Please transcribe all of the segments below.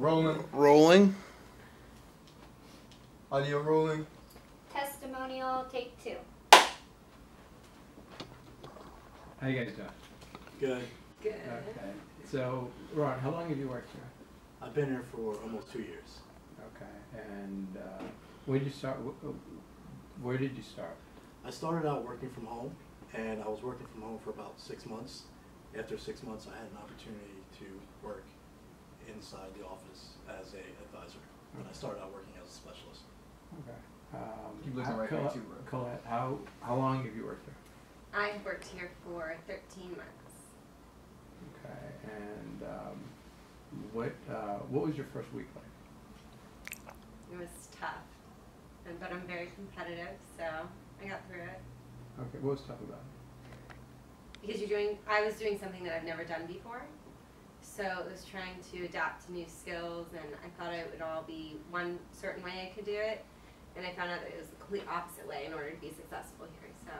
Rolling. Rolling. Audio rolling. Testimonial, take 2. How you guys doing? Good. Good. Okay. So, Ron, how long have you worked here? I've been here for almost 2 years. Okay. And when did you start? Where did you start? I started out working from home, and I was working from home for about 6 months. After 6 months, I had an opportunity to work inside the office as a advisor, and I started out working as a specialist. Okay. Keep looking right there too, bro. Colette, how long have you worked here? I've worked here for 13 months. Okay. And what was your first week like? It was tough, but I'm very competitive, so I got through it. Okay. What was tough about it? Because I was doing something that I've never done before. So it was trying to adapt to new skills, and I thought it would all be one certain way I could do it. And I found out that it was the complete opposite way in order to be successful here, so.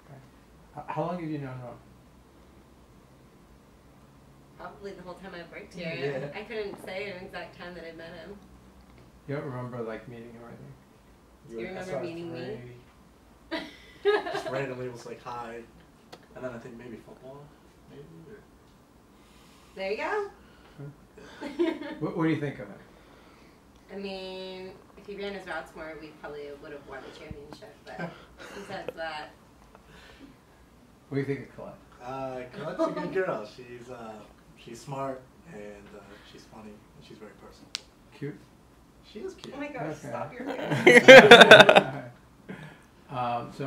Okay. How long have you known Ron? Probably the whole time I've worked here. Yeah. I couldn't say an exact time that I met him. You don't remember like meeting him or anything? Do you remember meeting me? Just randomly was like, hi. And then I think maybe football, maybe? Or... There you go. What do you think of him? I mean, if he ran his routes more, we probably would have won the championship, but besides that. What do you think of Colette? Colette's a good girl. She's smart, and she's funny, and she's very personal. Cute? She is cute. Oh my gosh, Okay. stop your So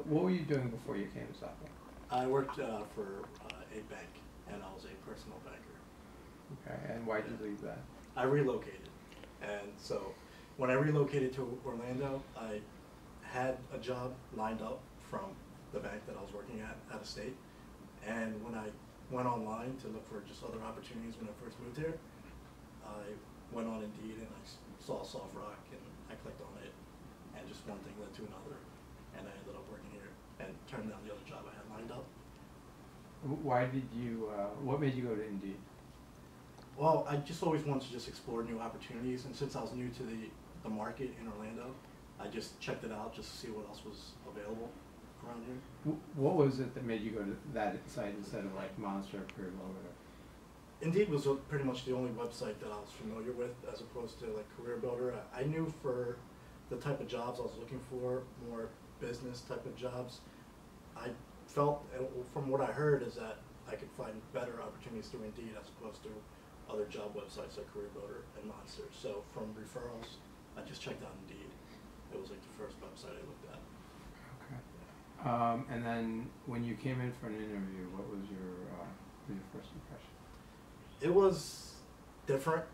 what were you doing before you came to Southwell? I worked for a bank, and I was a personal banker. Okay, and why did you leave that? I relocated, and so when I relocated to Orlando, I had a job lined up from the bank that I was working at out of state, and when I went online to look for just other opportunities when I first moved here, I went on Indeed and I saw Soft Rock and I clicked on it, and just one thing led to another, and I ended up working here and turned down the other job I had lined up. Why did you, what made you go to Indeed? Well, I just always wanted to just explore new opportunities, and since I was new to the market in Orlando, I just checked it out just to see what else was available around here. What was it that made you go to that site instead of like Monster or Career Builder? Indeed was pretty much the only website that I was familiar with, as opposed to like Career Builder. I knew for the type of jobs I was looking for, more business type of jobs, I felt, from what I heard, is that I could find better opportunities through Indeed as opposed to other job websites like Career Builder and Monster. So from referrals, I just checked out Indeed. It was like the first website I looked at. Okay. And then when you came in for an interview, what was your first impression? It was different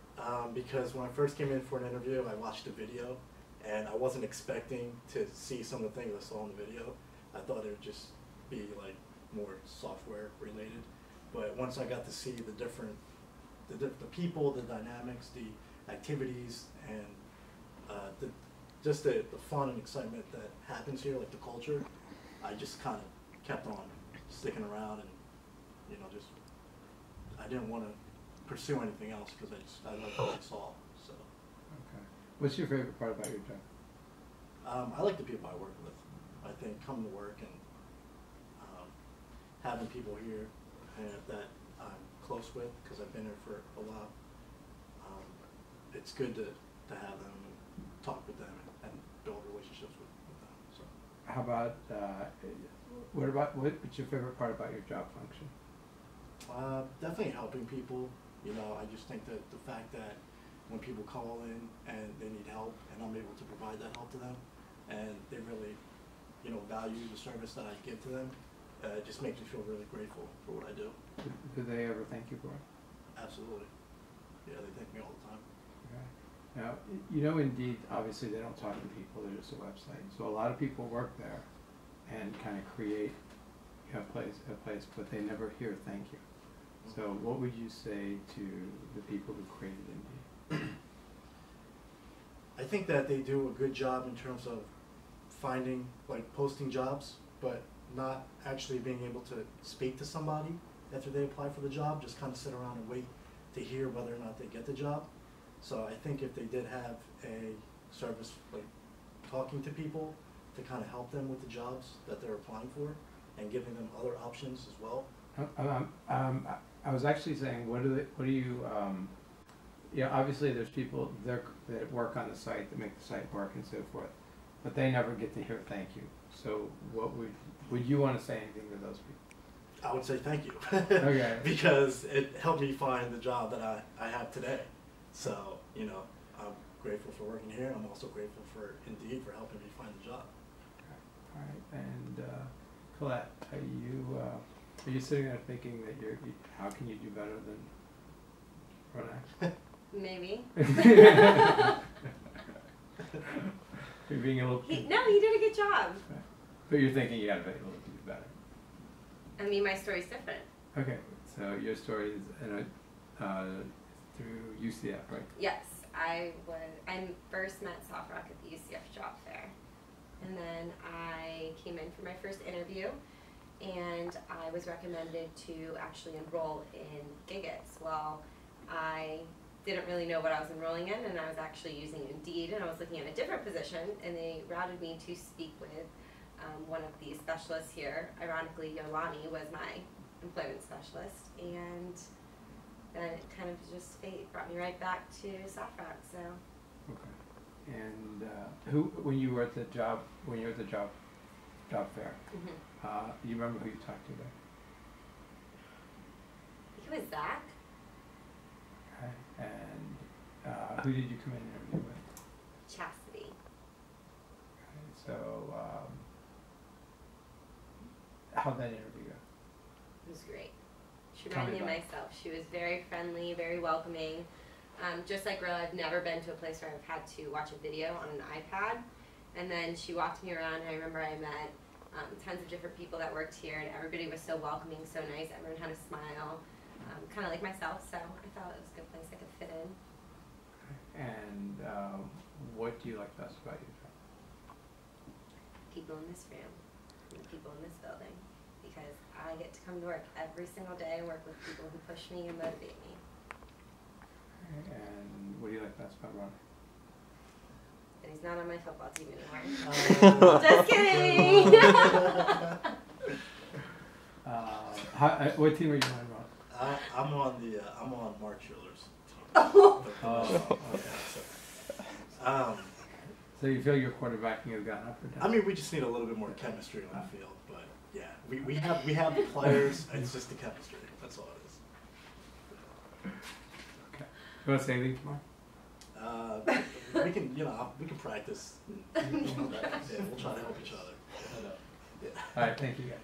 because when I first came in for an interview, I watched a video, and I wasn't expecting to see some of the things I saw in the video. I thought it would just be like more software related. But once I got to see the people, the dynamics, the activities, and the fun and excitement that happens here, like the culture, I just kind of kept on sticking around, and I didn't want to pursue anything else because I liked what I saw. So. Okay. What's your favorite part about your job? I like the people I work with. I think coming to work and having people here that I'm close with, because I've been here for a while, it's good to have them and talk with them and build relationships with them. So. How about, what's your favorite part about your job function? Definitely helping people. I just think that the fact that when people call in and they need help and I'm able to provide that help to them, and they really, value the service that I give to them, it just makes me feel really grateful for what I do. Do they ever thank you for it? Absolutely. Yeah, they thank me all the time. Okay. Now, Indeed, obviously they don't talk to people, they're just a website. So a lot of people work there and kind of create a place, but they never hear thank you. So what would you say to the people who created Indeed? I think that they do a good job in terms of posting jobs, but not actually being able to speak to somebody after they apply for the job, just kind of sit around and wait to hear whether or not they get the job. So I think if they did have a service like talking to people to kind of help them with the jobs that they're applying for and giving them other options as well. I was actually saying, what do you, yeah, obviously there's people there that work on the site, that make the site work and so forth, but they never get to hear thank you. So what would you want to say anything to those people? I would say thank you. Okay. Because it helped me find the job that I have today. So, you know, I'm grateful for working here. I'm also grateful for Indeed for helping me find the job. Okay. All right. And Colette, are you sitting there thinking that how can you do better than Ronak? Maybe. You're being a little. No, he did a good job. Okay. But you're thinking you gotta be able to do better. I mean, my story's different. Okay, so your story is through UCF, right? Yes, I first met Soft-Rock at the UCF job fair, and then I came in for my first interview, and I was recommended to actually enroll in Giggits. Well, I didn't really know what I was enrolling in, and I was actually using Indeed, and I was looking at a different position, and they routed me to speak with one of the specialists here. Ironically, Yolani was my employment specialist, and then it kind of just fate brought me right back to Soft-Rock. So. Okay. And when you were at the job fair, you remember who you talked to there? I think it was Zach. Okay. And who did you come in and interview with? Chastity. Okay. So how'd that interview go? It was great. She Tell reminded me of me about myself. She was very friendly, very welcoming. Just like Rilla, I've never been to a place where I've had to watch a video on an iPad. And then she walked me around, and I remember I met tons of different people that worked here, and everybody was so welcoming, so nice. Everyone had a smile, kind of like myself. So I thought it was a good place I could fit in. Okay. And what do you like best about your job? People in this room, and the people in this building, because I get to come to work every single day and work with people who push me and motivate me. Okay. And what do you like best about Ron? And he's not on my football team anymore. Just kidding! What team are you on, Ron? I'm on Mark Schiller's team. Oh. So you feel your quarterbacking has gotten up or down? I mean, we just need a little bit more chemistry on the field, but yeah, we have the players. It's just the chemistry. That's all it is. Okay. You want to say anything tomorrow? We can practice. Yeah, we'll try to help each other. Yeah. All right. Thank you, guys.